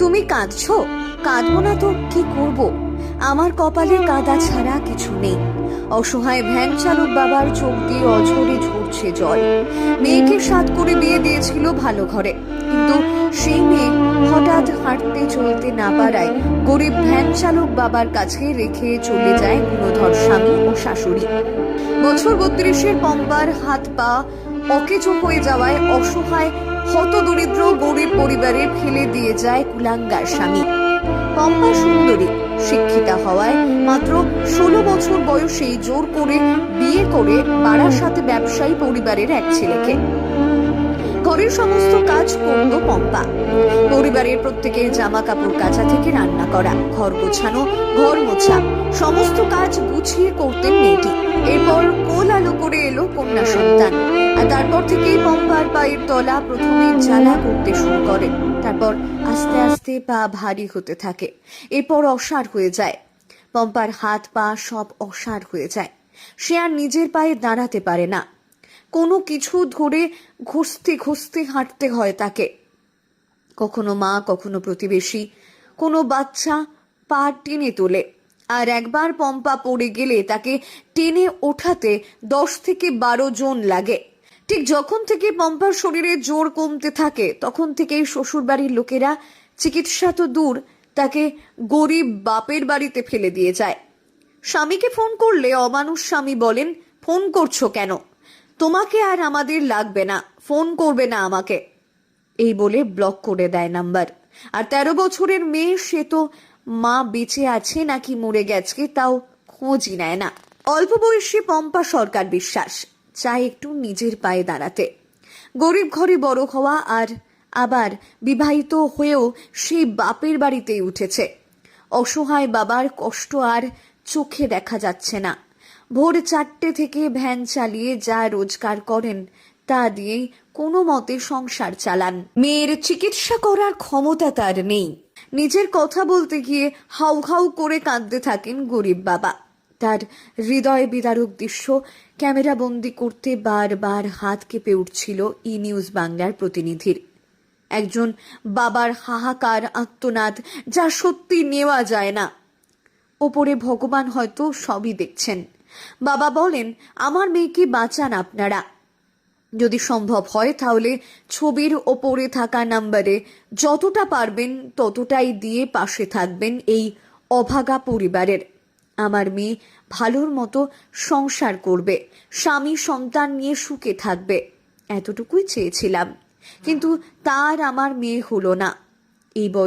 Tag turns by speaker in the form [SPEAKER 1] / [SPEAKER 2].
[SPEAKER 1] তুমি কাঁদছো? কাঁদবো না তো কি করব? আমার কপালে কাঁদা ছাড়া কিছু নেই। অসহায় ভ্যান চালক বাবার চোখ দিয়ে অঝরে ঝরছে জল। মেয়েকে সাত করে বিয়ে দিয়েছিল ভালো ঘরে, কিন্তু সেই মেয়ে হঠাৎ হাঁটতে চলতে না পারায় গরিব ভ্যান চালক বাবার কাছে রেখে চলে যায় গুণধর স্বামী ও শাশুড়ি। বছর 32-এর পম্পার হাত পা অকেজো হয়ে যাওয়ায় অসহায় হতদরিদ্র গরিব পরিবারে ফেলে দিয়ে যায় কুলাঙ্গার স্বামী। পম্পা সুন্দরী, শিক্ষিতা হওয়ায় মাত্র 16 বছর বয়সেই জোর করে বিয়ে করে বারাসাতে ব্যবসায়ী পরিবারের এক ছেলেকে। ঘরের সমস্ত কাজ করত পম্পা। পরিবারের প্রত্যেকের জামা কাপড় কাচা থেকে রান্না করা, ঘর গোছানো, ঘর মোছা, সমস্ত কাজ গুছিয়ে করতেন মেয়েটি। এরপর কোল আলো করে এলো কন্যা সন্তান, আর তারপর থেকেই পম্পার পায়ের তলা প্রথমে জ্বালা করতে শুরু করে। তারপর আস্তে আস্তে পা ভারী হতে থাকে, এরপর অসাড় হয়ে যায়। পম্পার হাত পা সব অসাড় হয়ে যায়। সে আর নিজের পায়ে দাঁড়াতে পারে না। কোনো কিছু ধরে ঘষতে ঘষতে হাঁটতে হয় তাকে। কখনো মা, কখনো প্রতিবেশী, কোনো বাচ্চা পা টেনে তোলে। আর একবার পম্পা পড়ে গেলে তাকে টেনে ওঠাতে 10 থেকে 12 জন লাগে। ঠিক যখন থেকে পম্পার শরীরে জোর কমতে থাকে, তখন থেকেই শ্বশুরবাড়ির লোকেরা, চিকিৎসা তো দূর, তাকে গরিব বাপের বাড়িতে ফেলে দিয়ে যায়। স্বামীকে ফোন করলে অমানুষ স্বামী বলেন, ফোন করছো কেন? তোমাকে আর আমাদের লাগবে না, ফোন করবে না আমাকে, এই বলে ব্লক করে দেয় নাম্বার। আর 13 বছরের মেয়ে, সে তো মা বেঁচে আছে নাকি মরে গেছে তাও খোঁজই নেয় না। অল্প বয়সী পম্পা সরকার বিশ্বাস চায় একটু নিজের পায়ে দাঁড়াতে। গরিব ঘরে বড় হওয়া, আর আবার বিবাহিত হয়েও সেই বাপের বাড়িতেই উঠেছে। অসহায় বাবার কষ্ট আর চোখে দেখা যাচ্ছে না। ভোর 4টে থেকে ভ্যান চালিয়ে যা রোজগার করেন তা দিয়েই কোনো মতে সংসার চালান। মেয়ের চিকিৎসা করার ক্ষমতা তার নেই। নিজের কথা বলতে গিয়ে হাউ হাউ করে কাঁদতে থাকেন গরিব বাবা। তার হৃদয় বিদারক দৃশ্য ক্যামেরাবন্দি করতে বারবার হাত কেঁপে উঠছিল ই নিউজ বাংলার প্রতিনিধির। একজন বাবার হাহাকার আর্তনাদ, যা সত্যি নেওয়া যায় না। ওপরে ভগবান হয়তো সবই দেখছেন। বাবা বলেন, আমার মেয়েকে বাঁচান আপনারা। যদি সম্ভব হয় তাহলে ছবির ওপরে থাকা নাম্বারে যতটা পারবেন ততটাই দিয়ে পাশে থাকবেন এই অভাগা পরিবারের। আমার মেয়ে ভালোর মতো সংসার করবে, স্বামী সন্তান নিয়ে সুখে থাকবে, এতটুকুই চেয়েছিলাম। কিন্তু তার আমার মেয়ে হলো না। এই বয়স